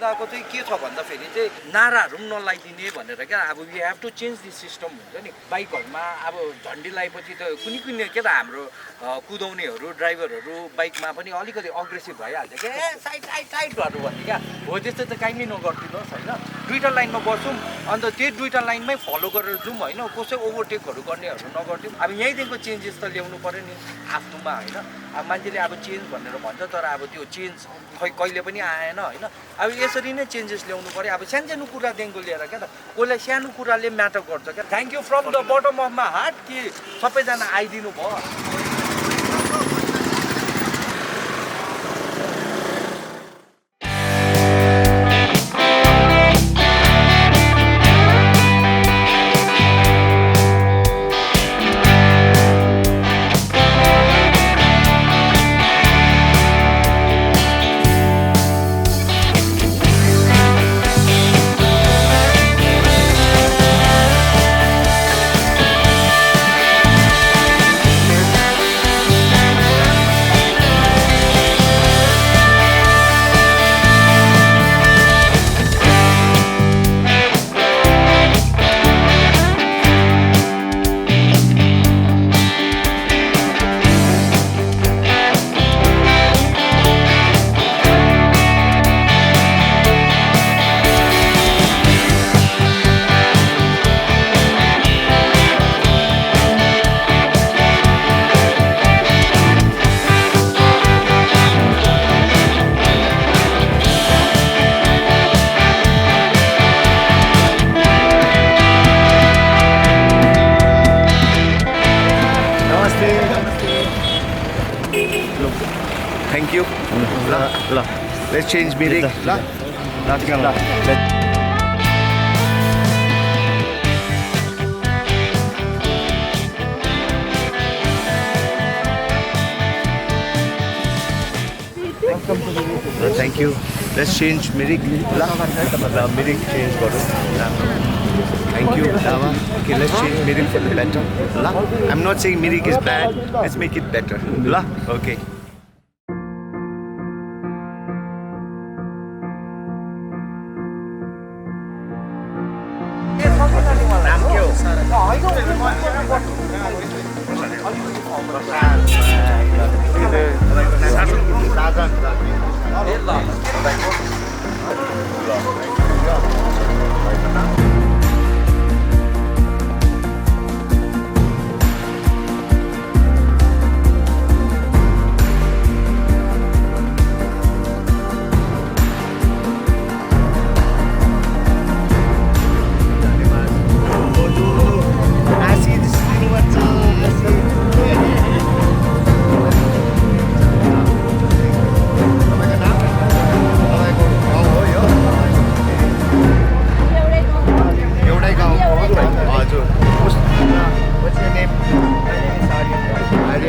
दाको चाहिँ के छ भन्दाखेरि चाहिँ नाराहरू पनि नलाइदिने भनेर क्या अब we have to change this system हुन्छ नि बाइकहरूमा अब झन्डी लगाएपछि त कुनै के त हाम्रो कुदाउनेहरू ड्राइभरहरू बाइकमा पनि अलिकति अग्रेसिभ भइहाल्छ क्या साइड साइड साइडहरू भन्ने क्या हो त्यस्तो चाहिँ कहीँ नगरिदिनुहोस् होइन दुईवटा लाइनमा बसौँ अन्त त्यही दुईवटा लाइनमै फलो गरेर जाउँ होइन कसै ओभरटेकहरू गर्नेहरू नगरिदिउँ अब यहीँदेखिको चेन्जेस त ल्याउनु पऱ्यो नि आफ्नोमा होइन अब मान्छेले अब चेन्ज भनेर भन्छ तर अब त्यो चेन्ज खै कहिले पनि आएन होइन अब यसरी नै चेन्जेस ल्याउनु पऱ्यो अब सानो कुरादेखिको लिएर क्या त कसलाई सानो कुराले म्याटर गर्छ क्या thank you from the bottom of my heart कि सबैजना आइदिनु भयो Thank you. Let's change meeting. Thank you. Let's change meeting. Meeting change got it. Thank you. Okay, let's change meeting for the better. I'm not saying meeting is bad. Let's make it better. Okay.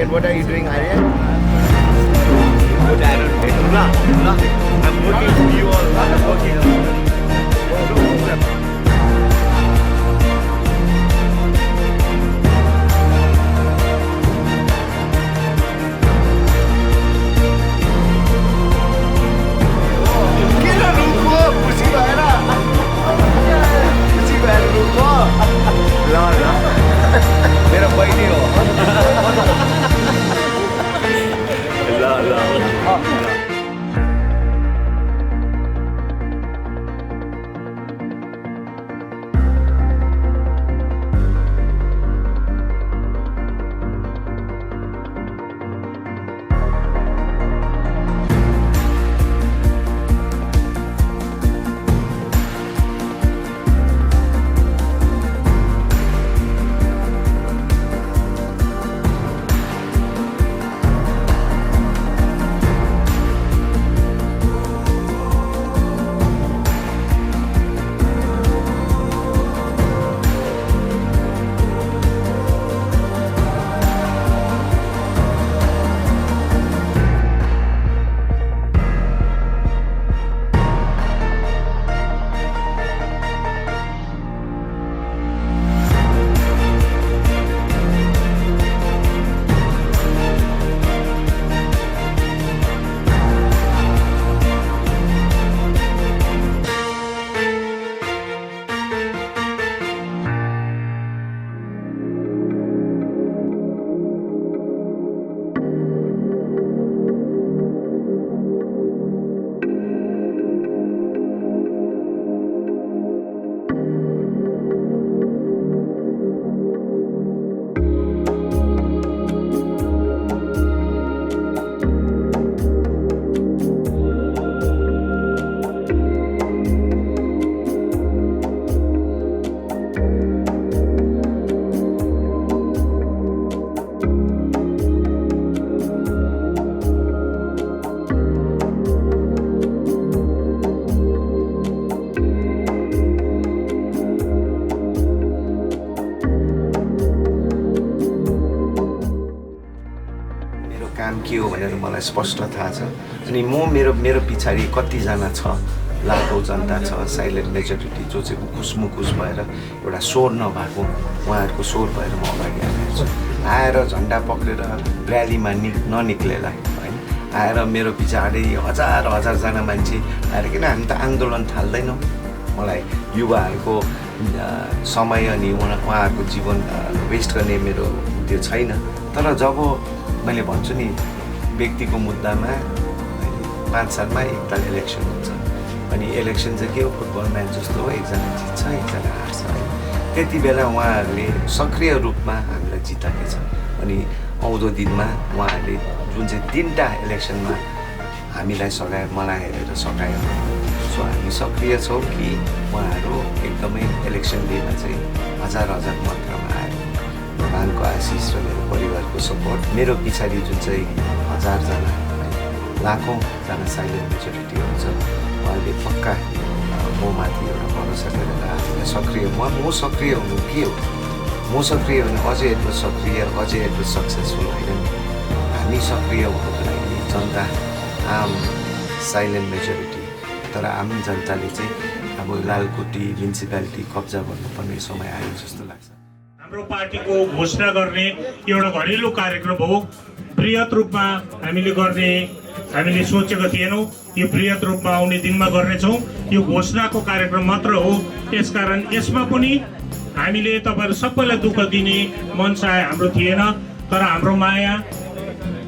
What are you doing, Aryan? Good, I don't know. I'm working for you all. I'm working for you. मेरा भाई नहीं हो मलाई स्पष्ट थाहा छ अनि मेरो पछाडि कतिजना छ लाखौँ जनता छ साइलेन्ट मेजोरिटी जो चाहिँ उकुस मुकुस भएर एउटा स्वर नभएको उहाँहरूको स्वर भएर म अगाडि आएको छु आएर झन्डा पक्रेर र्यालीमा ननिक्लेला होइन आएर मेरो पछाडि हजारजना मान्छे आएर किन हामी त आन्दोलन थाल्दैनौँ मलाई युवाहरूको समय अनि उहाँहरूको जीवन वेस्ट गर्ने मेरो त्यो छैन तर जब मैले भन्छु नि व्यक्तिको मुद्दामा 5 सालमा एकताल इलेक्सन हुन्छ अनि इलेक्सन चाहिँ के हो फुटबल म्याच जस्तो हो एकजना जित्छ एकजना हार्छ है त्यति बेला उहाँहरूले सक्रिय रूपमा हामीलाई जिताएका छन् अनि आउँदो दिनमा उहाँहरूले जुन चाहिँ 3टा इलेक्सनमा हामीलाई सघायो मलाई हेरेर सघायो सो हामी सक्रिय छौँ कि उहाँहरू एकदमै इलेक्सन डेमा चाहिँ हजार मात्रामा आयो भगवानको आशिष र मेरो परिवारको सपोर्ट मेरो पछाडि जुन चाहिँ हजारजना लाखौँजना साइलेन्ट मेजोरिटीहरू छ उहाँले पक्का म माथि एउटा भरोसा गरेर आफूलाई सक्रिय म सक्रिय हुनु के हो म सक्रिय हुनु अझै यत्रो सक्सेसफुल होइन हामी सक्रिय हुनुको लागि जनता आम साइलेन्ट मेजोरिटी तर आम जनताले चाहिँ अब लालकोटी म्युनिसिपालिटी कब्जा गर्नुपर्ने समय आयो जस्तो लाग्छ हाम्रो पार्टीको घोषणा गर्ने एउटा घरेलु कार्यक्रम हो बृहत रूपमा हामीले सोचेको थिएनौँ यो बृहत रूपमा आउने दिनमा गर्नेछौँ यो घोषणाको कार्यक्रम मात्र हो त्यसकारण यसमा पनि हामीले तपाईहरु सबैलाई दुःख दिने मनसाय हाम्रो थिएन तर हाम्रो माया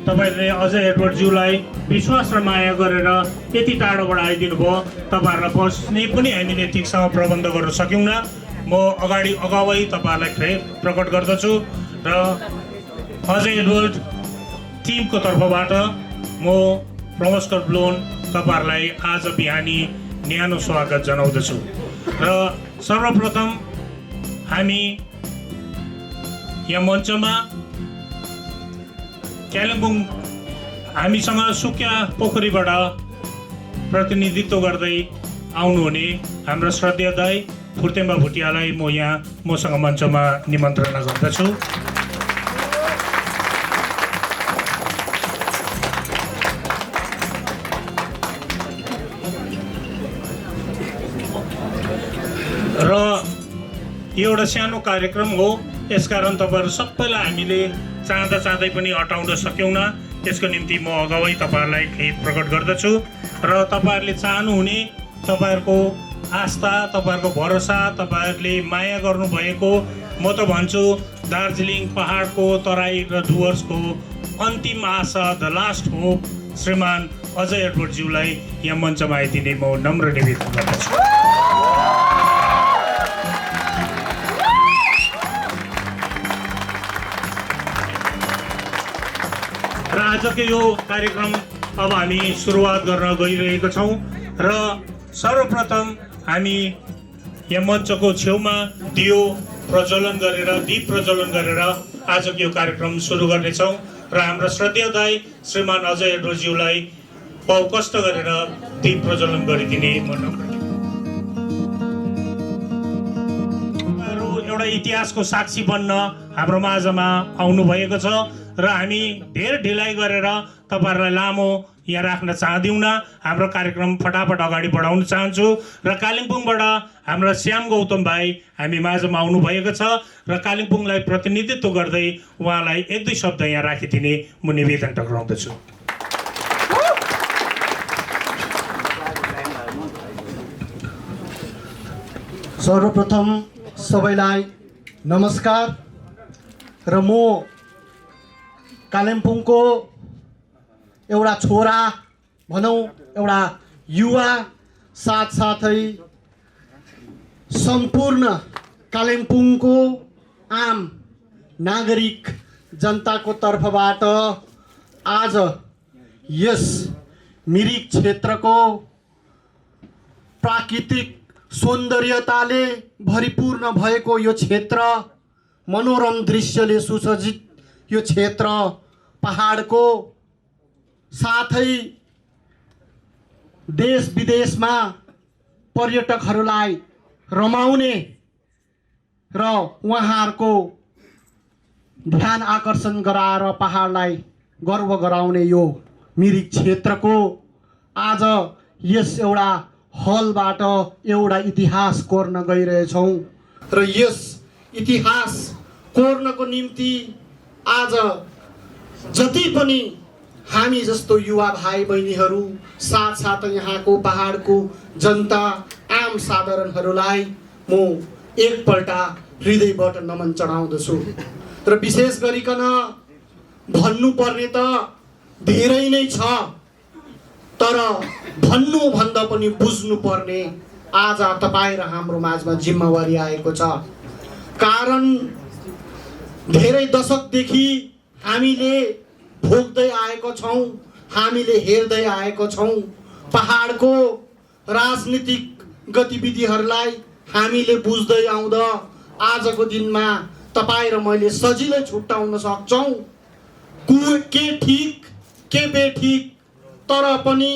तपाईहरुले अझै एडवर्डज्यूलाई विश्वास र माया गरेर यति टाढोबाट आइदिनु भयो तपाईहरुलाई बस्ने पनि हामीले ठिकसँग प्रबन्ध गर्न सक्यौँ म अगावै तपाईहरुलाई प्रकट गर्दछु र अझै एडवर्ड टिमको तर्फबाट म प्रमोस्कर ब्लोन तपाईहरुलाई आज बिहानी न्यानो स्वागत जनाउँदछु र सर्वप्रथम हामी यहाँ मञ्चमा कालिम्पोङ हामीसँग सुकिया पोखरीबाट प्रतिनिधित्व गर्दै आउनुहुने हाम्रा श्रद्धेय दाइ फुर्तेम्बा भुटियालाई म यहाँ मसँग मञ्चमा निमन्त्रणा गर्दछु र एउटा सानो कार्यक्रम हो यसकारण तपाईहरु सबैलाई हामीले चाँदै पनि अटाउन सक्यौँ न त्यसको निम्ति म अगावै तपाईहरुलाई प्रकट गर्दछु र तपाईहरुले चाहनुहुने तपाईहरुको आस्था तपाईहरुको भरोसा तपाईहरुले माया गर्नुभएको म त भन्छु दार्जिलिङ पहाडको तराई र डुवर्सको अन्तिम आशा द लास्ट होप श्रीमान अजय एडवर्डज्यूलाई यहाँ मञ्चमा आइदिने म नम्र निवेदन गर्दछु र आजको यो कार्यक्रम अब हामी सुरुवात गर्न गइरहेका छौँ र सर्वप्रथम हामी यहाँ मञ्चको छेउमा दीप प्रज्वलन गरेर आजको यो कार्यक्रम सुरु गर्नेछौँ र हाम्रो श्रद्धेय दाइ श्रीमान अजय एडवर्डज्यूलाई बहु कष्ट गरेर दीप प्रज्वलन गरिदिने म एउटा इतिहासको साक्षी बन्न हाम्रो माझमा आउनु भएको छ र हामी धेर ढिलाइ गरेर तपाईहरुलाई लामो यहाँ राख्न चाहदैनौँ हाम्रो कार्यक्रम फटाफट अगाडि बढाउन चाहन्छु र कालिम्पोङबाट हाम्रा श्याम गौतम भाइ हामी माझमा आउनु भएको छ र कालिम्पोङलाई प्रतिनिधित्व गर्दै उहाँलाई एक दुई शब्द यहाँ राखिदिने म निवेदन टक्राउँदछु सर्वप्रथम सबैलाई नमस्कार र म कालिम्पोङको एउटा छोरा भनौँ एउटा युवा साथसाथै सम्पूर्ण कालिम्पोङको आम नागरिक जनताको तर्फबाट आज यस मिरिक क्षेत्रको प्राकृतिक सौन्दर्यताले भरिपूर्ण भएको यो क्षेत्र मनोरम दृश्यले सुसज्जित यो क्षेत्र पहाडको साथै देश विदेशमा पर्यटकहरूलाई रमाउने र उहाँहरूको ध्यान आकर्षण गराएर पहाडलाई गर्व गराउने यो मिरिक क्षेत्रको आज यस एउटा हलबाट एउटा इतिहास कोर्न गइरहेछौँ र यस इतिहास कोर्नको निम्ति आज जति पनि हामी जस्तो युवा भाइ बहिनीहरू साथसाथै यहाँको पहाडको जनता आम साधारणहरूलाई म एकपल्ट हृदयबाट नमन चढाउँदछु र विशेष गरिकन भन्नुपर्ने त धेरै नै छ, तर भन्नुभन्दा पनि बुझ्नुपर्ने आज तपाईँ र हाम्रो माझमा जिम्मेवारी आएको छ। कारण धेरै दशकदेखि हामीले भोग्दै आएको छौँ, हामीले हेर्दै आएको छौँ। पहाडको राजनीतिक गतिविधिहरूलाई हामीले बुझ्दै आउँदा आजको दिनमा तपाईँ र मैले सजिलै छुट्याउन सक्छौँ के ठिक के बेठिक। तर पनि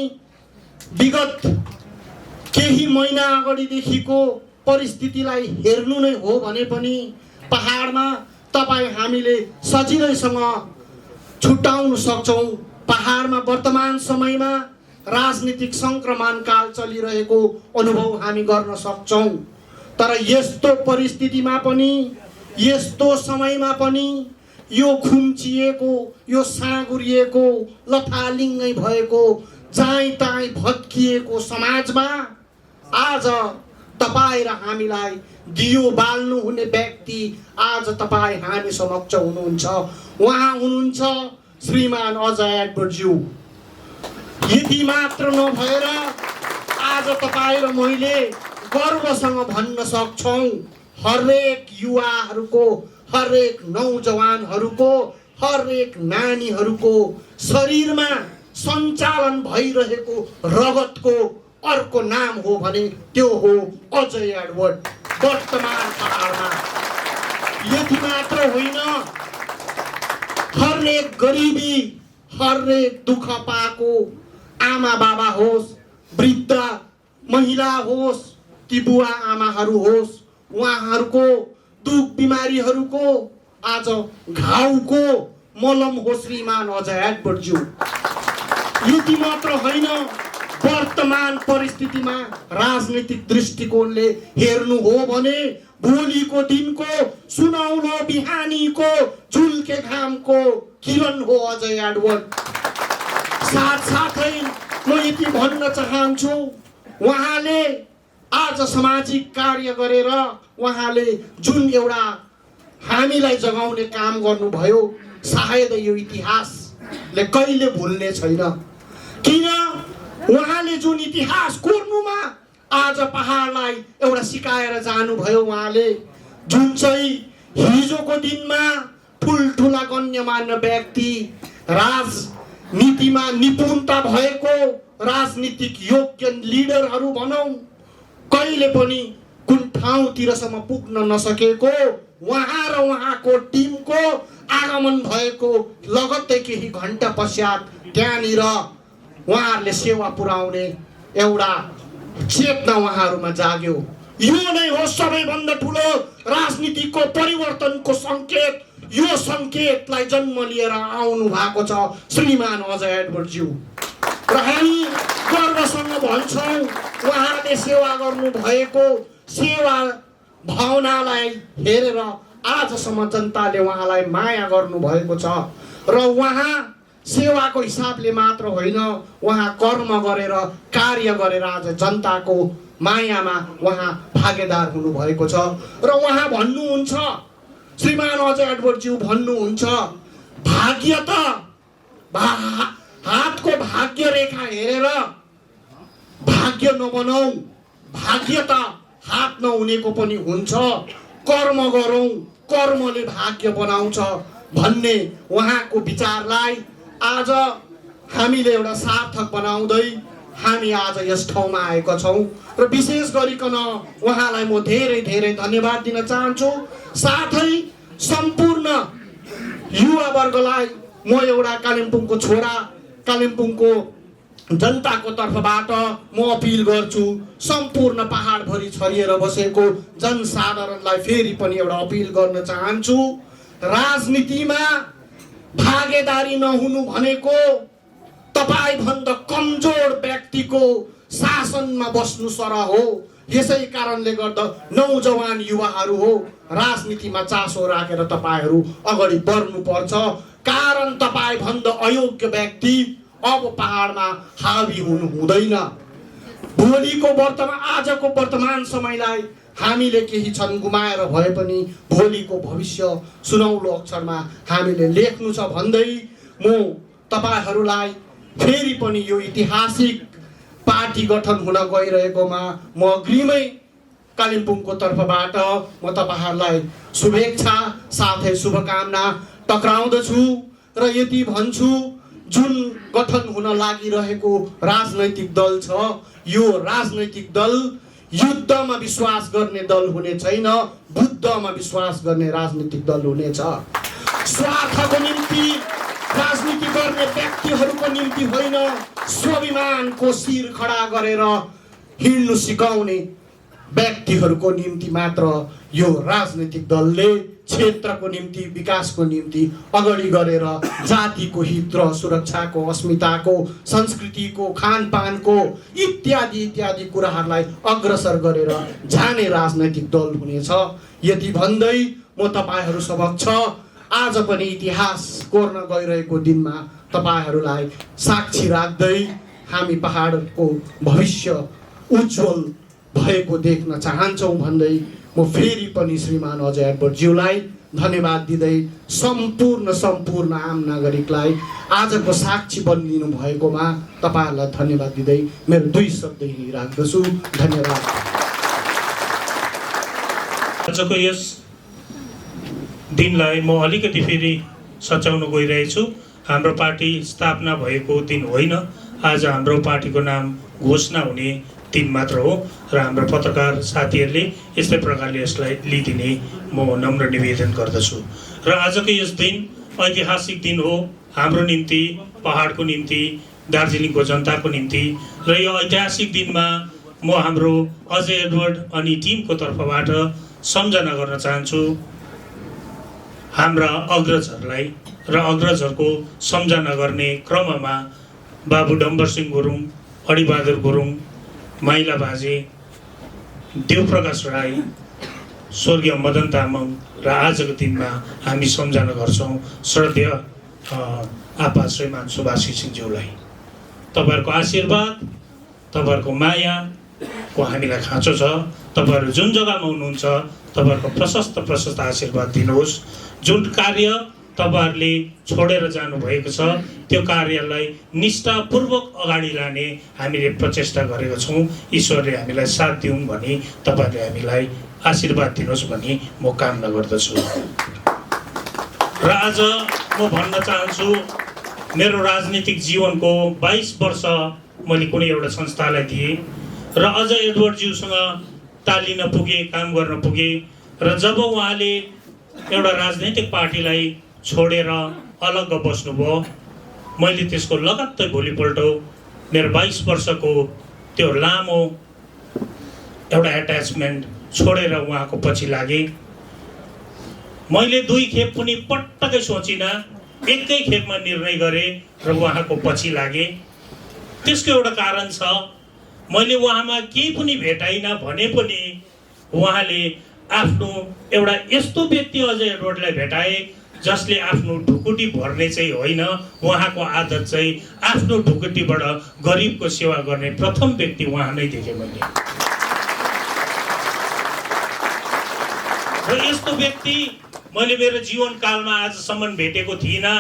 विगत केही महिना अगाडिदेखिको परिस्थितिलाई हेर्नु नै हो भने पनि पहाडमा तपाईँ हामीले सजिलैसँग छुट्याउन सक्छौँ। पहाडमा वर्तमान समयमा राजनीतिक सङ्क्रमण काल चलिरहेको अनुभव हामी गर्न सक्छौँ। तर यस्तो परिस्थितिमा पनि, यस्तो समयमा पनि यो खुम्चिएको, यो साँगुरिएको, लथालिङ्गै भएको, जहीँ तहीँ भत्किएको समाजमा आज तपाईँ र हामीलाई दियो बाल्नु हुने व्यक्ति आज तपाईँ हामी समक्ष हुनुहुन्छ। उहाँ हुनुहुन्छ श्रीमान अजय एडवर्डज्यू। यति मात्र नभएर आज तपाईँ र मैले गर्वसँग भन्न सक्छौँ हरेक युवाहरूको, हरेक नौजवानहरूको, हरेक नानीहरूको शरीरमा सञ्चालन भइरहेको रगतको अर्को नाम हो भने त्यो हो अजय एडवर्ड वर्तमान पहाडमा। यति मात्र होइन, हरेक गरिबी, हरेक दुःख पाएको आमा बाबा होस्, वृद्ध महिला होस्, ती बुवा आमाहरू होस्, उहाँहरूको दुःख बिमारीहरूको आज घाउको मलम हो श्रीमान अजय एडवर्डज्यू। यति मात्र होइन, वर्तमान परिस्थितिमा राजनीतिक दृष्टिकोणले हेर्नु हो भने भोलिको दिनको सुनौलो बिहानीको झुल्के घामको किरण हो अजय एडवर्ड। साथसाथै म यति भन्न चाहन्छु, उहाँले आज सामाजिक कार्य गरेर उहाँले जुन एउटा हामीलाई जगाउने काम गर्नुभयो, सायद यो इतिहासले कहिले भुल्ने छैन। किन उहाँले जुन इतिहास कोर्नुमा आज पहाडलाई एउटा सिकाएर जानुभयो, उहाँले जुन चाहिँ हिजोको दिनमा ठुल्ठुला गण्यमान्य व्यक्ति, राजनीतिमा निपुणता भएको राजनीतिक योग्य लिडरहरू भनौँ, कहिले पनि कुन ठाउँतिरसम्म पुग्न नसकेको उहाँ र उहाँको टिमको आगमन भएको लगत्तै केही घण्टा पश्चात त्यहाँनिर उहाँहरूले सेवा पुर्याउने एउटा चेतना उहाँहरूमा जाग्यो। यो नै हो सबैभन्दा ठुलो राजनीतिको परिवर्तनको सङ्केत। यो सङ्केतलाई जन्म लिएर आउनु भएको छ श्रीमान अजय एडवर्डज्यू र हामी गर्वसँग भन्छौँ उहाँले सेवा गर्नु भएको सेवा भावनालाई हेरेर आजसम्म जनताले उहाँलाई माया गर्नु भएको छ र उहाँ सेवाको हिसाबले मात्र होइन, उहाँ कर्म गरेर कार्य गरेर आज जनताको मायामा उहाँ भागीदार हुनुभएको छ र उहाँ भन्नुहुन्छ, श्रीमान अजय एडवर्डज्यू भन्नुहुन्छ, भाग्य त हातको भाग्य रेखा हेरेर भाग्य नबनाऊ, भाग्य त हात नहुनेको पनि हुन्छ, कर्म गरौँ, कर्मले भाग्य बनाउँछ भन्ने उहाँको विचारलाई आज हामीले एउटा सार्थक बनाउँदै हामी आज यस ठाउँमा आएका छौँ र विशेष गरिकन उहाँलाई म धेरै धेरै धन्यवाद दिन चाहन्छु। साथै सम्पूर्ण युवा वर्गलाई म एउटा कालिम्पोङको छोरा, कालिम्पोङको जनताको तर्फबाट म अपिल गर्छु, सम्पूर्ण पहाडभरि छरिएर बसेको जनसाधारणलाई फेरि पनि एउटा अपिल गर्न चाहन्छु, राजनीतिमा भागेदारी नहुनु भनेको तपाईभन्दा कमजोर व्यक्तिको शासनमा बस्नु सरह हो। यसै कारणले गर्दा नौजवान युवाहरू हो राजनीतिमा चासो राखेर तपाईहरू अगाडि बढ्नुपर्छ। कारण तपाईभन्दा अयोग्य व्यक्ति अब पहाडमा हावी हुनु हुँदैन। आजको वर्तमान समयलाई हामीले केही क्षण गुमाएर भए पनि भोलिको भविष्य सुनौलो अक्षरमा हामीले लेख्नु छ भन्दै म तपाईहरूलाई फेरि पनि यो ऐतिहासिक पार्टी गठन हुन गइरहेकोमा म अग्रिमै कालिम्पोङको तर्फबाट म तपाईहरूलाई शुभेच्छा साथै शुभकामना टक्राउँदछु र यति भन्छु, जुन गठन हुन लागिरहेको राजनैतिक दल छ यो राजनैतिक दल युद्धमा विश्वास गर्ने दल हुने छैन, बुद्धमा विश्वास गर्ने राजनीतिक दल हुनेछ। स्वार्थको निम्ति राजनीति गर्ने व्यक्तिहरूको निम्ति होइन, स्वाभिमानको शिर खडा गरेर हिँड्नु सिकाउने व्यक्तिहरूको निम्ति मात्र यो राजनीतिक दलले क्षेत्रको निम्ति विकासको निम्ति अगाडि गरेर जातिको हित र सुरक्षाको, अस्मिताको, संस्कृतिको, खानपानको इत्यादि इत्यादि कुराहरूलाई अग्रसर गरेर जाने राजनैतिक दल हुनेछ। यति भन्दै म तपाईहरू समक्ष आज पनि इतिहास कोर्न गइरहेको दिनमा तपाईहरूलाई साक्षी राख्दै हामी पहाडको भविष्य उज्जवल भएको देख्न चाहन्छौँ भन्दै म फेरि पनि श्रीमान अजय एडवर्ड ज्यूलाई धन्यवाद दिँदै सम्पूर्ण आम नागरिकलाई आजको साक्षी बनिदिनु भएकोमा तपाईहरूलाई धन्यवाद दिँदै मेरो 2 शब्द यही राख्दछु। धन्यवाद। आजको यस दिनलाई म अलिकति फेरि सच्याउन गइरहेछु। हाम्रो पार्टी स्थापना भएको दिन होइन, आज हाम्रो पार्टीको नाम घोषणा हुने दिन मात्र हो र हाम्रो पत्रकार साथीहरूले यस्तै प्रकारले यसलाई लिइदिने म नम्र निवेदन गर्दछु। र आजको यस दिन ऐतिहासिक दिन हो हाम्रो निम्ति, पहाडको निम्ति, दार्जिलिङको जनताको निम्ति। र यो ऐतिहासिक दिनमा म हाम्रो अजय एडवर्ड अनि टिमको तर्फबाट सम्झना गर्न चाहन्छु हाम्रा अग्रजहरूलाई र अग्रजहरूको सम्झना गर्ने क्रममा बाबु डम्बरसिंह गुरुङ, अडिबहादुर गुरुङ, माइला बाजे, देवप्रकाश राई, स्वर्गीय मदन तामाङ र आजको दिनमा हामी सम्झना गर्छौँ श्रद्धेय आपा श्रीमान सुभाष घिसिङज्यूलाई। तपाईँहरूको आशीर्वाद, तपाईँहरूको मायाको हामीलाई खाँचो छ। तपाईँहरू जुन जग्गामा हुनुहुन्छ तपाईँहरूको प्रशस्त आशीर्वाद दिनुहोस्। जुन कार्य तपाईहरूले छोडेर जानुभएको छ त्यो कार्यलाई निष्ठापूर्वक अगाडि लाने हामीले प्रचेष्टा गरेका छौँ। ईश्वरले हामीलाई साथ दिउन् भनी तपाईँहरूले हामीलाई आशीर्वाद दिनुहोस् भनी म कामना गर्दछु। र आज म भन्न चाहन्छु, मेरो राजनीतिक जीवनको 22 वर्ष मैले कुनै एउटा संस्थालाई दिएँ र अजय एडवर्डज्यूसँग तालिन पुगेँ, काम गर्न पुगेँ। र जब उहाँले एउटा राजनैतिक पार्टीलाई छोडेर अलग बस्नुभयो, मैले त्यसको लगत्तै भोलिपल्ट मेरो 22 वर्षको त्यो लामो एउटा एट्याचमेन्ट छोडेर उहाँको पछि लागेँ। मैले 2 खेप पनि पटक्कै सोचिनँ, एकै खेपमा निर्णय गरेँ र उहाँको पछि लागेँ। त्यसको एउटा कारण छ, मैले उहाँमा केही पनि भेटाइनँ भने पनि उहाँले आफ्नो एउटा यस्तो व्यक्ति अजय एडवर्डलाई भेटाए जसले आफ्नो ढुकुटी भर्ने चाहिँ होइन, उहाँको आदत चाहिँ आफ्नो ढुकुटीबाट गरिबको सेवा गर्ने प्रथम व्यक्ति उहाँ नै देखेँ मैले। र यस्तो व्यक्ति मैले मेरो जीवनकालमा आजसम्म भेटेको थिइनँ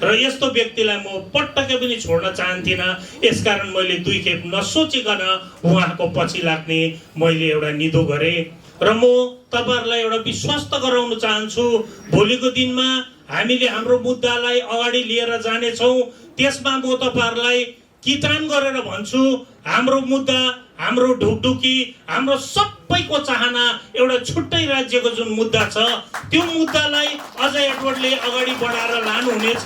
र यस्तो व्यक्तिलाई म पटक्कै पनि छोड्न चाहन्थिनँ। यसकारण मैले 2 खेप नसोचिकन उहाँको पछि लाग्ने मैले एउटा निधो गरेँ। र म तपाईहरुलाई एउटा विश्वस्त गराउन चाहन्छु, भोलिको दिनमा हामीले हाम्रो मुद्दालाई अगाडि लिएर जानेछौँ। त्यसमा म तपाईहरुलाई किटान गरेर भन्छु, हाम्रो मुद्दा, हाम्रो ढुकढुकी, हाम्रो सबैको चाहना एउटा छुट्टै राज्यको जुन मुद्दा छ त्यो मुद्दालाई अजय एडवर्डले अगाडि बढाएर लानु हुनेछ।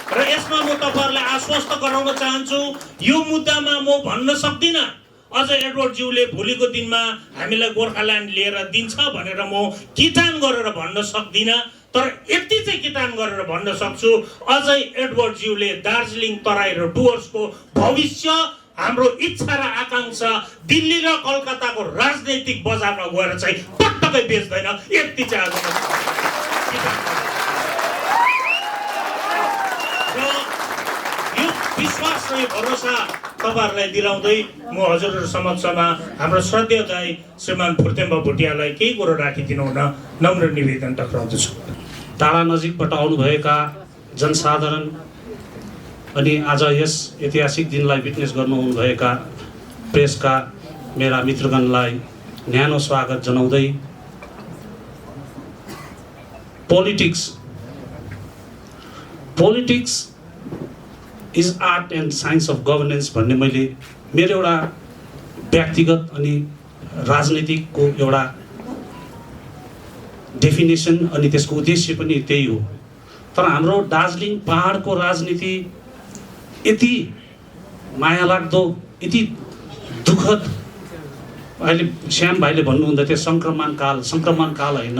र यसमा म तपाईहरुलाई आश्वस्त गराउन चाहन्छु, यो मुद्दामा म भन्न सक्दिनँ अजय एडवर्ड ज्यूले भोलिको दिनमा हामीलाई गोर्खाल्यान्ड लिएर दिन्छ भनेर म किटान गरेर भन्न सक्दिनँ। तर यति चाहिँ किटान गरेर भन्न सक्छु, अझै एडवर्ड ज्यूले दार्जिलिङ तराई र डुवर्सको भविष्य, हाम्रो इच्छा र आकांक्षा दिल्ली र कलकत्ताको राजनैतिक बजारमा गएर चाहिँ पटक्कै बेच्दैन। यति चाहिँ आज यो विश्वास र यो भरोसा तपाईहरुलाई दिलाउँदै म हजुरहरु समक्षमा हाम्रो श्रद्धेय दाइ श्रीमान फुर्तेम्बा भुटियालाई केही कुरो राखिदिनु हुन नम्र निवेदन टक्राउँदछु। टाढा नजिकबाट आउनुभएका जनसाधारण अनि आज यस ऐतिहासिक दिनलाई विटनेस गर्नुहुनेभएका प्रेसका मेरा मित्रगणलाई न्यानो स्वागत जनाउँदै, politics is art and science of governance भन्ने मैले मेरो एउटा व्यक्तिगत अनि राजनीतिकको एउटा डेफिनेसन अनि त्यसको उद्देश्य पनि त्यही हो। तर हाम्रो दार्जिलिङ पहाडको राजनीति यति मायालाग्दो, यति दुःखद, अहिले श्याम भाइले भन्नुहुँदै थियो सङ्क्रमण काल होइन,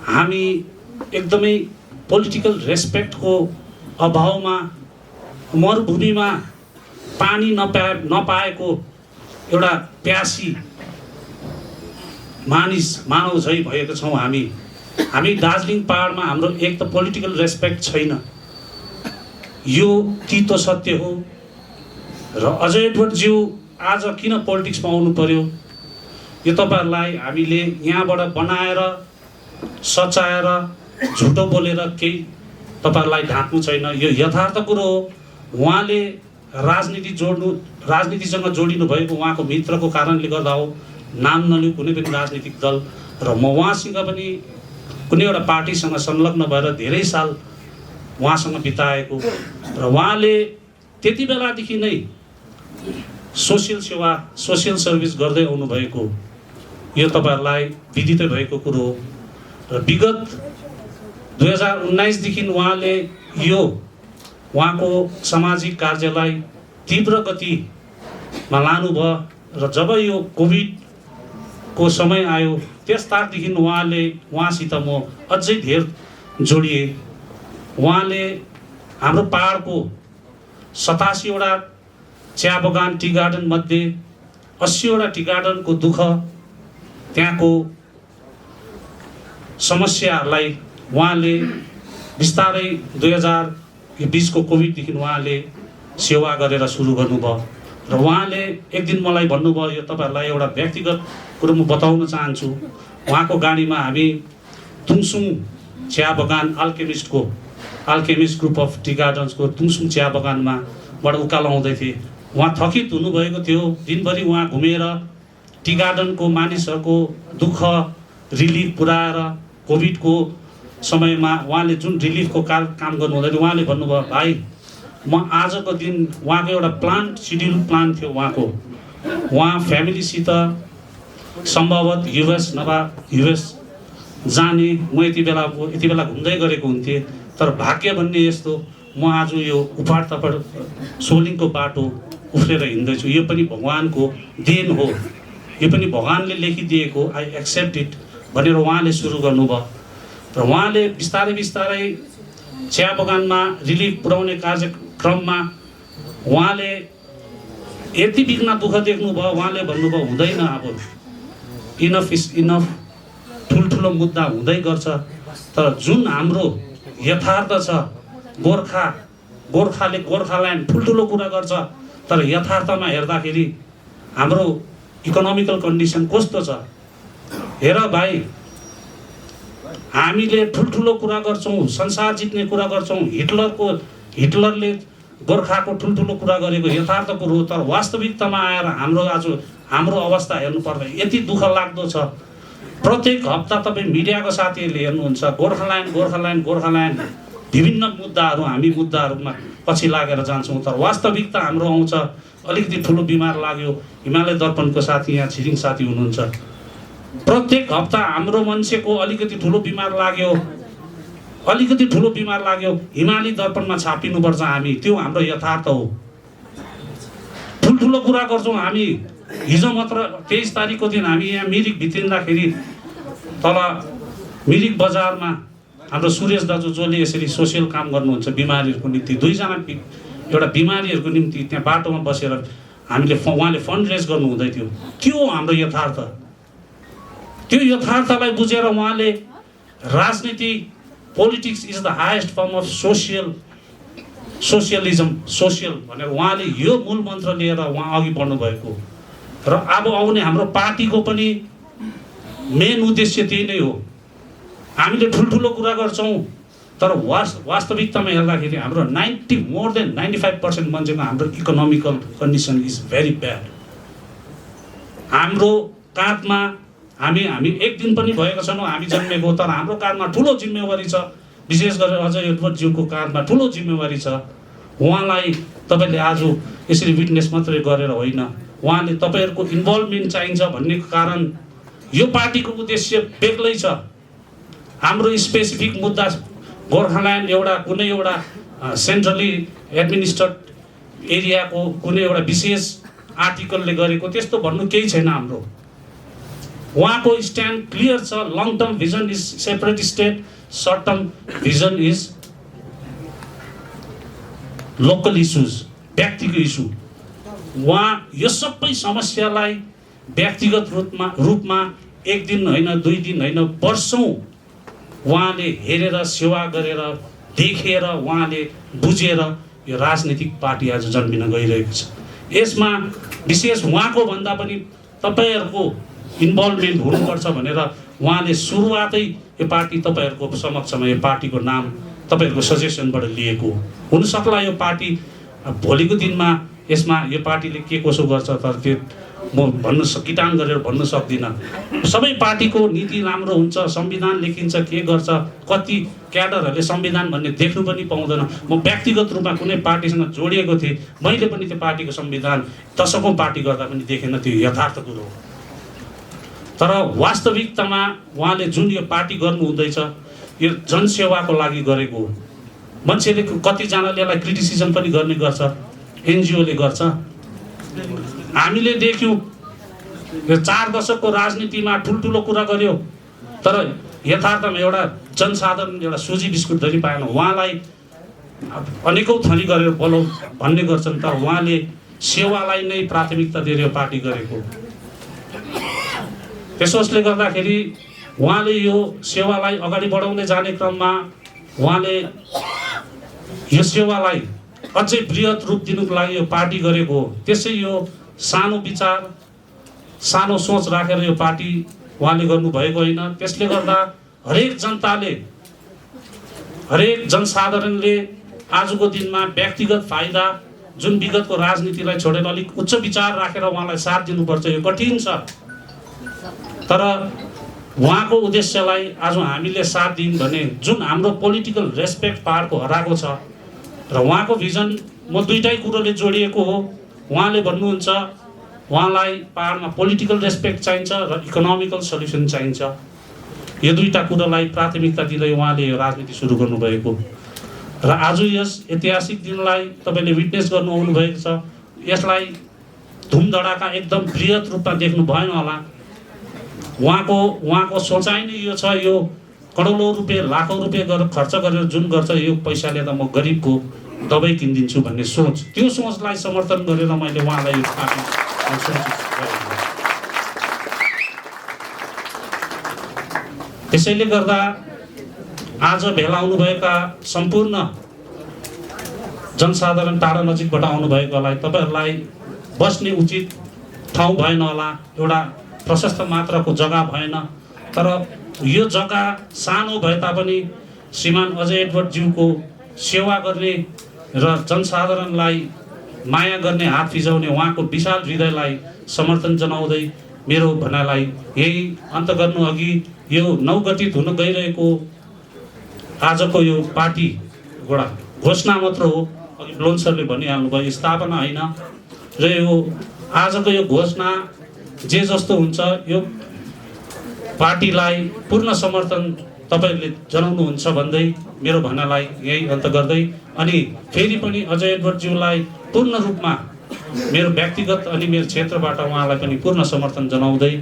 हामी एकदमै पोलिटिकल रेस्पेक्टको अभावमा मरुभूमिमा पानी नपाएको एउटा प्यासी मानव झै भएको छौँ हामी दार्जिलिङ पहाडमा। हाम्रो एक त पोलिटिकल रेस्पेक्ट छैन, यो तितो सत्य हो। र अजय एडवर्डज्यू आज किन पोलिटिक्समा आउनु पर्यो, यो तपाईहरुलाई हामीले यहाँबाट बनाएर सचाएर झुटो बोलेर केही तपाईहरुलाई ढाक्नु छैन, यो यथार्थ कुरो हो। उहाँले राजनीतिसँग जोडिनु भएको उहाँको मित्रको कारणले गर्दा हो, नाम नलिउ कुनै पनि राजनीतिक दल, र म उहाँसँग पनि कुनै एउटा पार्टीसँग संलग्न भएर धेरै साल उहाँसँग बिताएको, र उहाँले त्यति बेलादेखि नै सोसियल सर्भिस गर्दै आउनुभएको, यो तपाईहरुलाई विदितै भएको कुरो हो। र विगत 2019 देखि उहाँले यो उहाँको सामाजिक कार्यलाई तीव्र गतिमा लानुभयो, र जब यो कोभिडको समय आयो त्यस तारदेखि उहाँसित म अझै धेर जोडिएँ। उहाँले हाम्रो पहाडको 87 वटा चिया बगान टी गार्डन मध्ये 80 वटा टी गार्डनको दुःख, त्यहाँको समस्याहरूलाई उहाँले बिस्तारै 2020 को कोभिडदेखि उहाँले सेवा गरेर सुरु गर्नुभयो। र उहाँले एक दिन मलाई भन्नुभयो, यो तपाईहरुलाई एउटा व्यक्तिगत कुरो म बताउन चाहन्छु। उहाँको गाडीमा हामी तुङसुङ चिया बगान अल्केमिस्ट ग्रुप अफ टी गार्डन्सको तुङसुङ चिया बगानमा बाट उकालो आउँदै थिए। उहाँ थकित हुनुभएको थियो, दिनभरि उहाँ घुमेर टी गार्डनको मानिसहरूको दुःख रिलिफ पुर्याएर कोभिडको समयमा उहाँले जुन रिलिफको काम गर्नुहुँदैन, उहाँले भन्नुभयो भाइ म आजको दिन, उहाँको एउटा सिड्युल प्लान थियो उहाँको, उहाँ फ्यामिलीसित सम्भवत युएस जाने, म यति बेला घुम्दै गरेको हुन्थेँ। तर भाग्य भन्ने यस्तो, म आज यो उपाड तपड सोलिङको बाटो उफ्रेर हिँड्दैछु, यो पनि भगवानको देन हो, यो पनि भगवानले लेखिदिएको, आई एक्सेप्ट इट भनेर उहाँले सुरु गर्नुभयो। र उहाँले बिस्तारै चिया बगानमा रिलिफ पुर्याउने कार्यक्रममा उहाँले यति बिघ्न दुःख देख्नुभयो, उहाँले भन्नुभयो हुँदैन, अब इनफ इज इनफ, ठुल्ठुलो मुद्दा हुँदै गर्छ। तर जुन हाम्रो यथार्थ छ, गोर्खाले गोर्खाल्यान्ड ठुल्ठुलो कुरा गर्छ, तर यथार्थमा हेर्दाखेरि हाम्रो इकोनोमिकल कन्डिसन कस्तो छ हेर भाइ। हामीले ठुल्ठुलो कुरा गर्छौँ, संसार जित्ने कुरा गर्छौँ, हिटलरले गोर्खाको ठुल्ठुलो कुरा गरेको यथार्थ कुरो हो। तर वास्तविकतामा आएर हाम्रो अवस्था हेर्नुपर्दा यति दुःख लाग्दो छ। प्रत्येक हप्ता तपाईँ मिडियाको साथीहरूले हेर्नुहुन्छ, गोर्खाल्यान्ड विभिन्न मुद्दाहरू, हामी मुद्दाहरूमा पछि लागेर जान्छौँ। तर वास्तविकता हाम्रो आउँछ, अलिकति ठुलो बिमार लाग्यो, हिमालय दर्पणको साथी यहाँ छिरिङ साथी हुनुहुन्छ, प्रत्येक हप्ता हाम्रो मान्छेको अलिकति ठुलो बिमार लाग्यो, हिमालय दर्पणमा छापिनुपर्छ हामी, त्यो हाम्रो यथार्थ हो। ठुल्ठुलो कुरा गर्छौँ हामी। हिजो मात्र 23 तारिकको दिन हामी यहाँ मिरिक भित्रिँदाखेरि तल मिरिक बजारमा हाम्रो सुरेश दाजु जसले यसरी सोसियल काम गर्नुहुन्छ बिमारीहरूको निम्ति, दुईजना एउटा बिमारीहरूको निम्ति त्यहाँ बाटोमा बसेर हामीले उहाँले फन्ड रेज गर्नु हुँदै थियो। त्यो हो हाम्रो यथार्थ। त्यो यथार्थलाई बुझेर उहाँले राजनीति, politics is the highest form of socialism, social भनेर उहाँले यो मूल मन्त्र लिएर उहाँ अघि बढ्नु भएको। र अब आउने हाम्रो पार्टीको पनि मेन उद्देश्य त्यही नै हो। हामीले ठुल्ठुलो कुरा गर्छौँ तर वास्तविकतामा हेर्दाखेरि हाम्रो मोर देन 95% मान्छेको हाम्रो economical condition is very bad. हाम्रो काँधमा हामी एक दिन पनि भएको छैनौँ हामी जन्मेको, तर हाम्रो काँधमा ठुलो जिम्मेवारी छ। विशेष गरेर अजय एडवर्डज्यूको काँधमा ठुलो जिम्मेवारी छ। उहाँलाई तपाईँले आज यसरी विटनेस मात्रै गरेर होइन, उहाँले तपाईँहरूको इन्भल्भमेन्ट चाहिन्छ भन्ने कारण यो पार्टीको उद्देश्य बेग्लै छ। हाम्रो स्पेसिफिक मुद्दा गोर्खाल्यान्ड एउटा कुनै एउटा सेन्ट्रली एडमिनिस्ट्रेट एरियाको कुनै एउटा विशेष आर्टिकलले गरेको त्यस्तो भन्नु केही छैन। हाम्रो उहाँको स्ट्यान्ड क्लियर छ। Long term vision is separate state, short term vision is local issues, व्यक्तिगत इस्यु। उहाँ यो सबै समस्यालाई व्यक्तिगत रूपमा एक दिन होइन, 2 दिन होइन, वर्षौँ उहाँले हेरेर, सेवा गरेर, देखेर, उहाँले बुझेर यो राजनीतिक पार्टी आज जन्मिन गइरहेको छ। यसमा विशेष उहाँको भन्दा पनि तपाईँहरूको इन्भल्भमेन्ट हुनुपर्छ भनेर उहाँले सुरुवातै यो पार्टी तपाईँहरूको समक्षमा यो पार्टीको नाम तपाईँहरूको सजेसनबाट लिएको हुनसक्ला। यो पार्टी भोलिको दिनमा यसमा यो पार्टीले के कसो गर्छ तर त्यो म किटान गरेर भन्न सक्दिनँ। सबै पार्टीको नीति राम्रो हुन्छ, संविधान लेखिन्छ, के गर्छ, कति क्याडरहरूले संविधान भन्ने देख्नु पनि पाउँदैन। म व्यक्तिगत रूपमा कुनै पार्टीसँग जोडिएको थिएँ, मैले पनि त्यो पार्टीको संविधान दशकौँ पार्टी गर्दा पनि देखेन। त्यो यथार्थ कुरो हो। तर वास्तविकतामा उहाँले जुन यो पार्टी गर्नु हुँदैछ यो जनसेवाको लागि गरेको हो। मान्छेले कतिजनाले यसलाई क्रिटिसिजम पनि गर्ने गर्छ, एनजिओले गर्छ। हामीले देख्यौँ यो 4 दशकको राजनीतिमा ठुल्ठुलो कुरा गर्यो तर यथार्थमा एउटा जनसाधारण एउटा सुजी बिस्कुट धरि पाएन। उहाँलाई अनेकौँ थरी गरेर बोलाउँ भन्ने गर्छन् तर उहाँले सेवालाई नै प्राथमिकता दिएर यो पार्टी गरेको। त्यसोले गर्दाखेरि उहाँले यो सेवालाई अगाडि बढाउँदै जाने क्रममा उहाँले यो सेवालाई अझै बृहत रूप दिनुको लागि यो पार्टी गरेको हो। त्यसै यो सानो विचार, सानो सोच राखेर यो पार्टी उहाँले गर्नुभएको होइन। त्यसले गर्दा हरेक जनताले, हरेक जनसाधारणले आजको दिनमा व्यक्तिगत फाइदा जुन विगतको राजनीतिलाई छोडेर अलिक उच्च विचार राखेर उहाँलाई साथ दिनुपर्छ। यो कठिन छ तर उहाँको उद्देश्यलाई आज हामीले साथ दियौँ भने जुन हाम्रो पोलिटिकल रेस्पेक्ट पाहाडको हराएको छ र उहाँको भिजन म दुईटै कुरोले जोडिएको हो। उहाँले भन्नुहुन्छ उहाँलाई पाहाडमा पोलिटिकल रेस्पेक्ट चाहिन्छ र इकोनोमिकल सल्युसन चाहिन्छ। यो दुईटा कुरोलाई प्राथमिकता दिँदै उहाँले यो राजनीति सुरु गर्नुभएको र आज यस ऐतिहासिक दिनलाई तपाईँले विटनेस गर्नु आउनुभएको छ। यसलाई धुमधडाका एकदम बृहत रूपमा देख्नु भएन होला। उहाँको सोचाइ नै यो छ, यो करोडौँ रुपियाँ लाखौँ रुपियाँ गरेर खर्च गरेर जुन गर्छ यो पैसाले त म गरिबको दबाई किनिदिन्छु भन्ने सोच, त्यो सोचलाई समर्थन गरेर मैले उहाँलाई यो पार्टी त्यसैले गर्दा आज भेला आउनुभएका सम्पूर्ण जनसाधारण टाढा नजिकबाट आउनुभएकोलाई तपाईँहरूलाई बस्ने उचित ठाउँ भएन होला, एउटा प्रशस्त मात्राको जग्गा भएन। तर यो जग्गा सानो भए तापनि श्रीमान अजय एडवर्डज्यूको सेवा गर्ने र जनसाधारणलाई माया गर्ने, हात फिजाउने उहाँको विशाल हृदयलाई समर्थन जनाउँदै मेरो भनाइलाई यही अन्त गर्नु अघि यो नवगठित हुन गइरहेको आजको यो पार्टी एउटा घोषणा मात्र हो। अघि ब्लोन सरले भनिहाल्नुभयो स्थापना होइन र यो आजको यो घोषणा जे जस्तो हुन्छ यो पार्टीलाई पूर्ण समर्थन तपाईँहरूले जनाउनुहुन्छ भन्दै मेरो भनाइलाई यही अन्त गर्दै अनि फेरि पनि अजय एडवर्डज्यूलाई पूर्ण रूपमा मेरो व्यक्तिगत अनि मेरो क्षेत्रबाट उहाँलाई पनि पूर्ण समर्थन जनाउँदै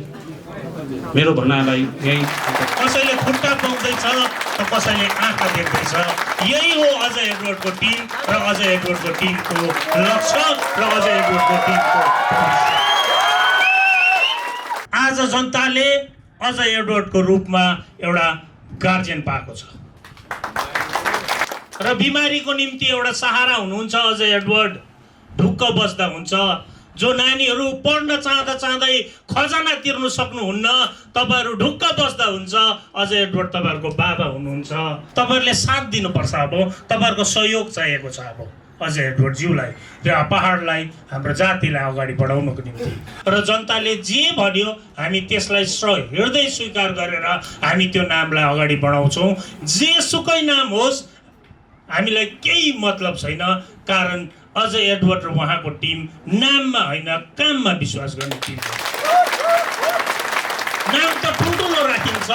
मेरो भनाइलाई यही कसैले खुट्टा पाउँदैछ त कसैले आँखा देख्दैछ। यही हो अजय एडवर्डको टिम र अजय एडवर्डको टिमको लक्ष्य र अजय एडवर्डको टिमको आज जनताले अजय एडवर्डको रूपमा एउटा गार्जियन पाएको छ र बिमारीको निम्ति एउटा सहारा हुनुहुन्छ अजय एडवर्ड। ढुक्क बस्दा हुन्छ। जो नानीहरू पढ्न चाहँदै खजाना तिर्नु सक्नुहुन्न तपाईहरु ढुक्क बस्दा हुन्छ। अजय एडवर्ड तपाईहरुको बाबा हुनुहुन्छ। तपाईहरुले साथ दिनुपर्छ। अब तपाईहरुको सहयोग चाहिएको छ अब अजय एडवर्ड ज्यूलाई र पहाडलाई हाम्रो जातिलाई अगाडि बढाउनको निम्ति। र जनताले जे भन्यो हामी त्यसलाई हृदय स्वीकार गरेर हामी त्यो नामलाई अगाडि बढाउँछौँ। जे सुकै नाम होस् हामीलाई केही मतलब छैन, कारण अजय एडवर्ड र उहाँको टिम नाममा होइन काममा विश्वास गर्ने टिम हो। नाम त ठुल्ठुलो राखिन्छ,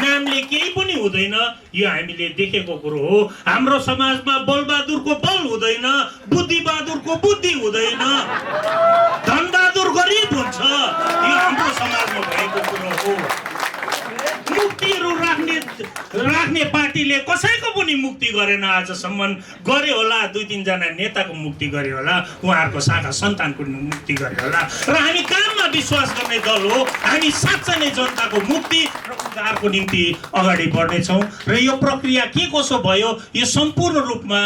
नामले केही पनि हुँदैन। यो हामीले देखेको कुरो हो। हाम्रो समाजमा बलबहादुरको बल हुँदैन, बुद्धिबहादुरको बुद्धि हुँदैन, धनबहादुर गरिब हुन्छ। यो हाम्रो समाजमा भएको कुरो हो। मुक्तिहरू राख्ने पार्टीले कसैको पनि मुक्ति गरेन आजसम्म। गरे होला 2-3 जना नेताको मुक्ति गरे होला, उहाँहरूको शाखा सन्तानको मुक्ति गरे होला। र हामी काममा विश्वास गर्ने दल हो। हामी साँच्चै नै जनताको मुक्ति र उद्धारको निम्ति अगाडि बढ्नेछौँ। र यो प्रक्रिया के कसो भयो यो सम्पूर्ण रूपमा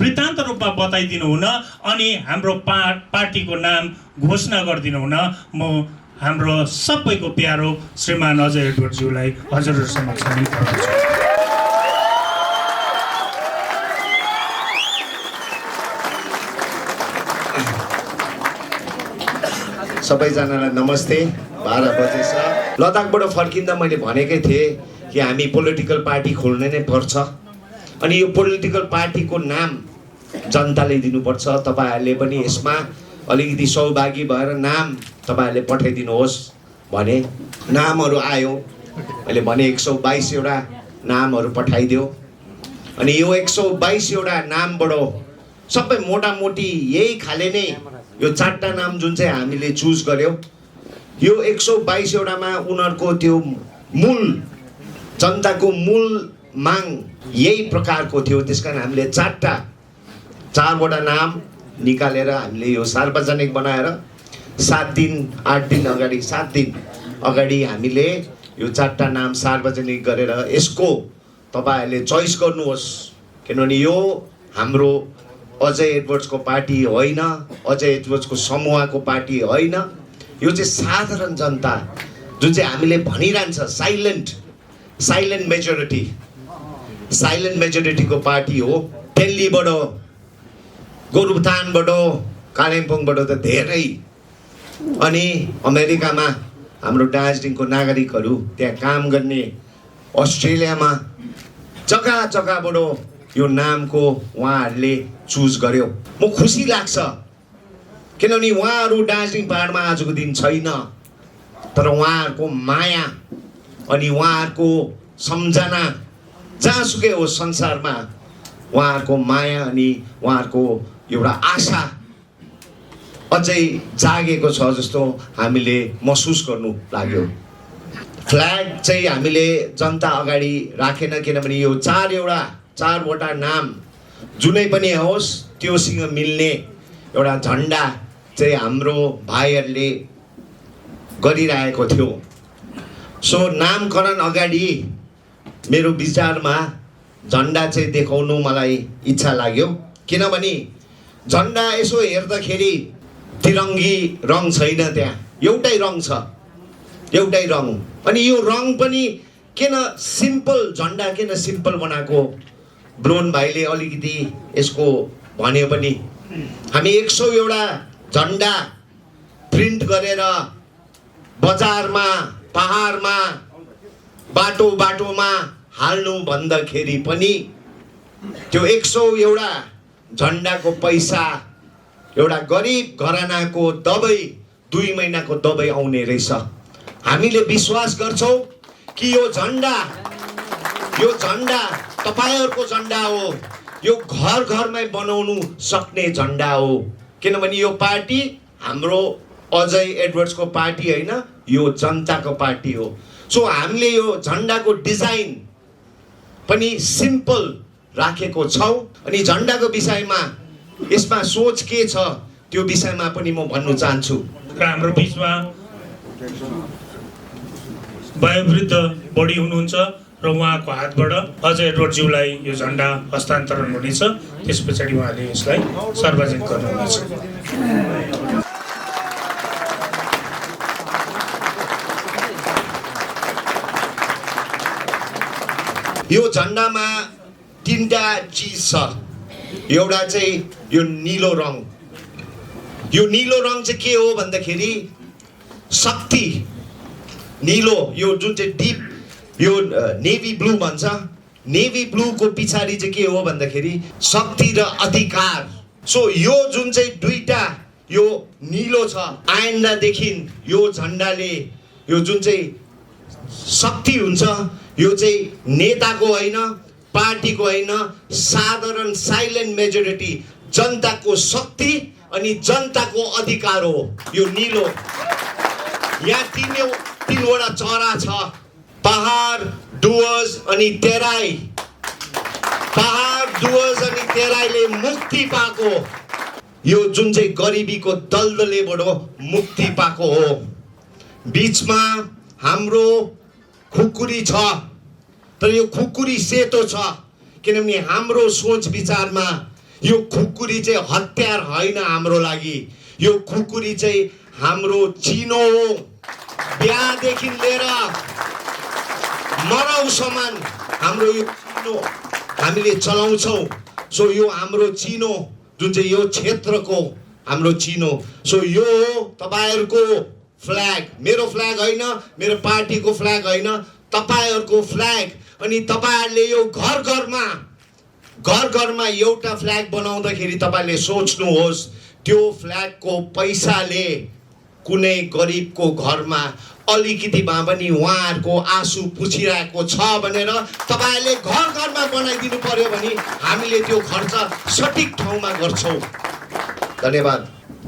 वृत्तान्त रूपमा बताइदिनु हुन अनि हाम्रो पार्टीको नाम घोषणा गरिदिनु हुन म हाम्रो सबैको प्यारो श्रीमान अजय एडवर्ड ज्यूलाई हजुरहरु समक्ष अनुरोध गर्छु। सबैजनालाई नमस्ते। 12 बजेछ। लद्दाखबाट फर्किँदा मैले भनेकै थिएँ कि हामी पोलिटिकल पार्टी खोल्ने नै पर्छ अनि यो पोलिटिकल पार्टीको नाम जनताले दिनुपर्छ। तपाईहरुले पनि यसमा अलिकति सहभागी भएर नाम तपाईहरुले पठाइदिनुहोस् भने नामहरू आयो। मैले भने 122 वटा नामहरू पठाइदियो अनि यो 122 वटा नामबाट सबै मोटामोटी यही खाले नै यो 4टा नाम जुन चाहिँ हामीले चुज गर्यौं यो 122 वटामा उनीहरुको त्यो मूल जनताको मूल माग यही प्रकारको थियो। त्यसकारण हामीले 4 वटा नाम निकालेर हामीले यो सार्वजनिक बनाएर 7 दिन 8 दिन अगाडि 7 दिन अगाडि हामीले यो 4टा नाम सार्वजनिक गरेर यसको तपाईहरुले चोइस गर्नुहोस्। किनभने यो हाम्रो अजय एडवर्ड्सको पार्टी होइन, अजय एडवर्ड्सको समूहको पार्टी होइन। यो चाहिँ साधारण जनता जुन चाहिँ हामीले भनिरहन्छ साइलेन्ट मेजोरिटीको पार्टी हो। दिल्लीबाट गोरुबथानबाट कालिम्पोङबाट त धेरै अनि अमेरिकामा हाम्रो दार्जिलिङको नागरिकहरू त्यहाँ काम गर्ने अस्ट्रेलियामा जग्गाबाट यो नामको उहाँहरूले चुज गर्यो। म खुसी लाग्छ किनभने उहाँहरू दार्जिलिङ पहाडमा आजको दिन छैन, तर उहाँहरूको माया अनि उहाँहरूको सम्झना जहाँसुकै होस् संसारमा उहाँहरूको माया अनि उहाँहरूको एउटा आशा अझै जागेको छ जस्तो हामीले महसुस गर्नु लाग्यो। फ्ल्याग चाहिँ हामीले जनता अगाडि राखेन किनभने यो 4 वटा नाम जुनै पनि होस् त्योसँग मिल्ने एउटा झन्डा चाहिँ हाम्रो भाइहरूले गरिरहेको थियो। सो नामकरण अगाडि मेरो विचारमा झन्डा चाहिँ देखाउनु मलाई इच्छा लाग्यो किनभने झन्डा यसो हेर्दाखेरि तिरङ्गी रङ छैन, त्यहाँ एउटै रङ छ, एउटै रङ। अनि यो रङ पनि किन सिम्पल झन्डा किन सिम्पल बनाएको ब्रोन भाइले अलिकति यसको भन्यो पनि हामी 100 एउटा झन्डा प्रिन्ट गरेर बजारमा पहाडमा बाटोमा हाल्नु भन्दाखेरि पनि त्यो 100 एउटा झन्डाको पैसा एउटा गरिब घरानाको दबाई 2 महिनाको दबाई आउने रहेछ। हामीले विश्वास गर्छौं कि यो झन्डा तपाईहरुको झन्डा हो, यो घरमै बनाउनु सक्ने झन्डा हो किनभने यो पार्टी हाम्रो अजय एडवर्ड्सको पार्टी होइन, यो जनताको पार्टी हो। सो हामीले यो झन्डाको डिजाइन पनि सिम्पल राखेको छौँ। अनि झन्डाको विषयमा यसमा सोच के छ त्यो विषयमा पनि म भन्नु चाहन्छु। र हाम्रो बिचमा वयोवृद्ध बढी हुनुहुन्छ र उहाँको हातबाट अजय एडवर्डज्यूलाई यो झन्डा हस्तान्तरण हुनेछ। त्यस पछाडि उहाँले यसलाई सार्वजनिक गर्नुहुनेछ। यो झन्डामा 3टा चिज छ। एउटा चाहिँ यो नीलो रङ। यो नीलो रङ चाहिँ के हो भन्दाखेरि शक्ति। नीलो यो जुन चाहिँ डिप यो नेभी ब्लू भन्छ, नेभी ब्लूको पछाडि चाहिँ के हो भन्दाखेरि शक्ति र अधिकार। सो यो जुन चाहिँ दुईटा यो नीलो छ, आइन्दादेखि यो झन्डाले यो जुन चाहिँ शक्ति हुन्छ यो चाहिँ नेताको होइन, पार्टीको होइन, साधारण साइलेन्ट मेजोरिटी जनताको शक्ति अनि जनताको अधिकार हो यो नीलो। यहाँ तीनवटा चरा छ, पहाड, डुवर्स अनि तेराई। पहाड, डुवर्स अनि तेराईले मुक्ति पाएको, यो जुन चाहिँ गरिबीको दलदलेबाट मुक्ति पाएको हो। बिचमा हाम्रो खुकुरी छ, तर यो खुकुरी सेतो छ किनभने हाम्रो सोच विचारमा यो खुकुरी चाहिँ हतियार होइन हाम्रो लागि। यो खुकुरी चाहिँ हाम्रो चिनो हो। बिहादेखि लिएर मरौसम्म हाम्रो यो चिनो हामीले चलाउँछौँ। सो यो हाम्रो चिनो जुन चाहिँ यो क्षेत्रको हाम्रो चिनो। सो यो हो तपाईँहरूको फ्ल्याग, मेरो फ्ल्याग होइन, मेरो पार्टीको फ्ल्याग होइन, तपाईँहरूको फ्ल्याग। अनि तपाईँहरूले यो घर घरमा एउटा फ्ल्याग बनाउँदाखेरि तपाईँले सोच्नुहोस् त्यो फ्ल्यागको पैसाले कुनै गरिबको घरमा अलिकति भए पनि उहाँहरूको आँसु पुछिरहेको छ भनेर तपाईँहरूले घरमा बनाइदिनु पर्यो भने हामीले त्यो खर्च सठिक ठाउँमा गर्छौँ। धन्यवाद।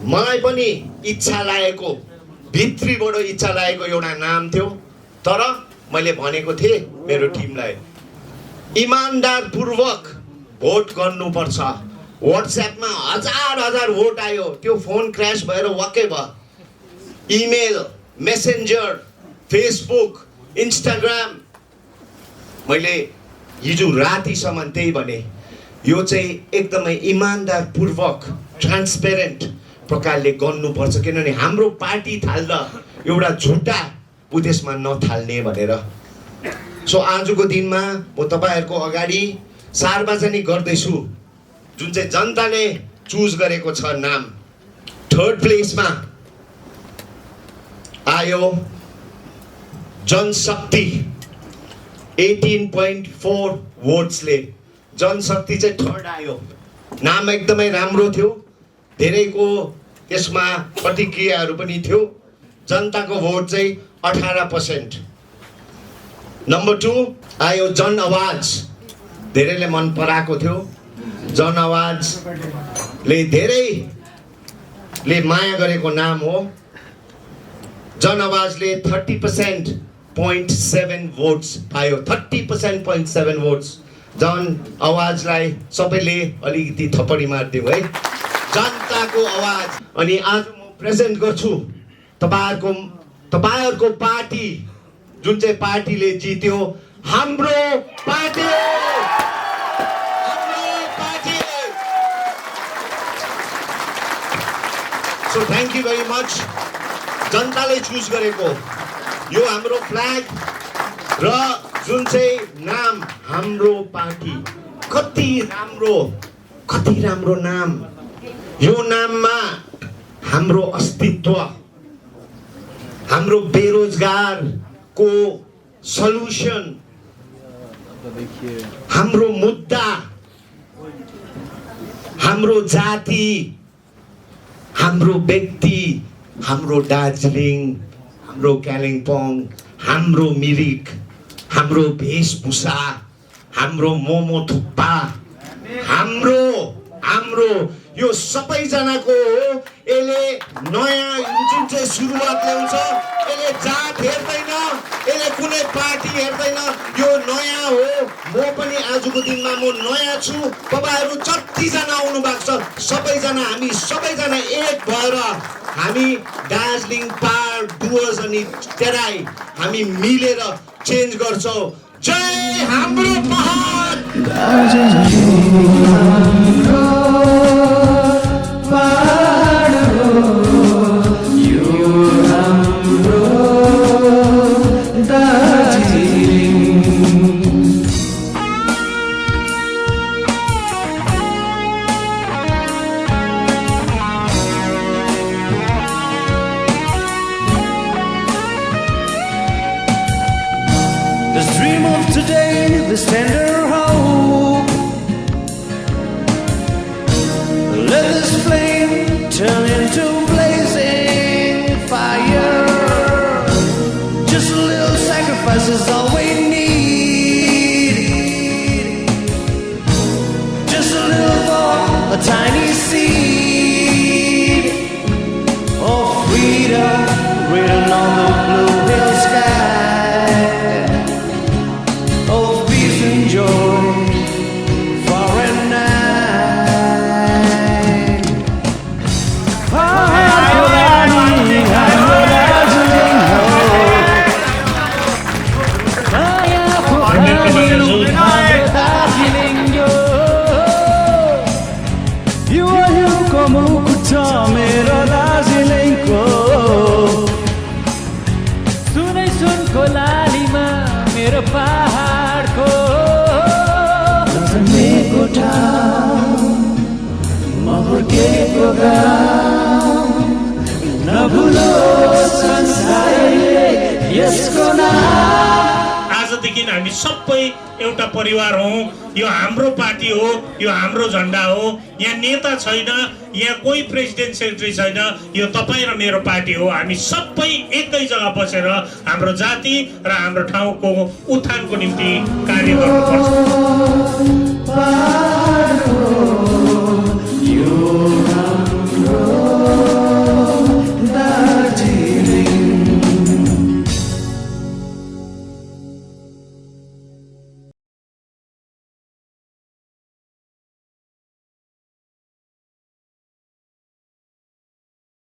मलाई पनि इच्छा लागेको, भित्रीबाट इच्छा लागेको एउटा नाम थियो, तर मैले भनेको थिएँ मेरो टिमलाई इमान्दारपूर्वक भोट गर्नुपर्छ। व्हाट्सएपमा हजार भोट आयो, त्यो फोन क्र्यास भएर वाक्कै भयो। इमेल, मेसेन्जर, फेसबुक, इन्स्टाग्राम, मैले हिजो रातिसम्म त्यही भने यो चाहिँ एकदमै इमान्दारपूर्वक ट्रान्सपेरेन्ट प्रकारले गर्नुपर्छ किनभने हाम्रो पार्टी थाल्दा एउटा झुटा उद्देश्यमा नथाल्ने भनेर। सो आजको दिनमा म तपाईँहरूको अगाडि सार्वजनिक गर्दैछु जुन चाहिँ जनताले चुज गरेको छ नाम। 3rd प्लेसमा आयो जनशक्ति 18.4 भोट्सले। जनशक्ति चाहिँ 3rd आयो। नाम एकदमै राम्रो थियो, धेरैको यसमा प्रतिक्रियाहरू पनि थियो। जनताको भोट चाहिँ 18%। नम्बर 2 आयो जन आवाज, धेरैले मन पराएको थियो। जन आवाजले धेरैले माया गरेको नाम हो। जन आवाजले 30.7 भोट्स पायो। 30.7 भोट्स। जन आवाजलाई सबैले अलिकति थप्पडी मारिदियो है। जनताको आवाज। अनि आज म प्रेजेन्ट गर्छु तपाईहरुको पार्टी जुन चाहिँ पार्टीले जित्यो, हाम्रो party. So thank you very much. जनताले चुज गरेको यो हाम्रो फ्ल्याग र जुन चाहिँ नाम हाम्रो पार्टी, कति राम्रो नाम। यो नाममा हाम्रो अस्तित्व, हाम्रो बेरोजगारको सल्युसन, हाम्रो मुद्दा, हाम्रो जाति, हाम्रो व्यक्ति, हाम्रो दार्जिलिङ, हाम्रो कालिम्पोङ, हाम्रो मिरिक, हाम्रो वेशभूषा, हाम्रो मोमो थुक्पा, हाम्रो यो सबैजनाको हो। यसले नयाँ जुन चाहिँ सुरुवात ल्याउँछ, यसले जात हेर्दैन, यसले कुनै पार्टी हेर्दैन, यो नयाँ हो। म पनि आजको दिनमा म नयाँ छु। तपाईँहरू जतिजना आउनु भएको छ सबैजना, हामी सबैजना एक भएर हामी दार्जिलिङ पहाड डुवर्स अनि तेराई हामी मिलेर चेन्ज गर्छौँ। जय हाम्रो पहाड। This dream of today, this tender hope. Let this flame turn into blazing fire. Just a little sacrifice is all we need. Just a little thought, a tiny seed of freedom written on the blue hill sky. Joy for a night. युवाको मुकुट मेरो दार्जिलिङको, सुनै सुनको लालीमा मेरो पहाडको जन्मेको ठाउँ, म हुर्केको गाउँ, नभुलोस् संसारले यसको नाम। आजदेखि हामी सबै एउटा परिवार हौँ। यो हाम्रो पार्टी हो, यो हाम्रो झन्डा हो। यहाँ नेता छैन, यहाँ कोही प्रेसिडेन्ट सेक्रेटरी छैन, यो तपाईँ र मेरो पार्टी हो। हामी सबै एकै जग्गा बसेर हाम्रो जाति र हाम्रो ठाउँको उत्थानको निम्ति कार्य गर्नुपर्छ।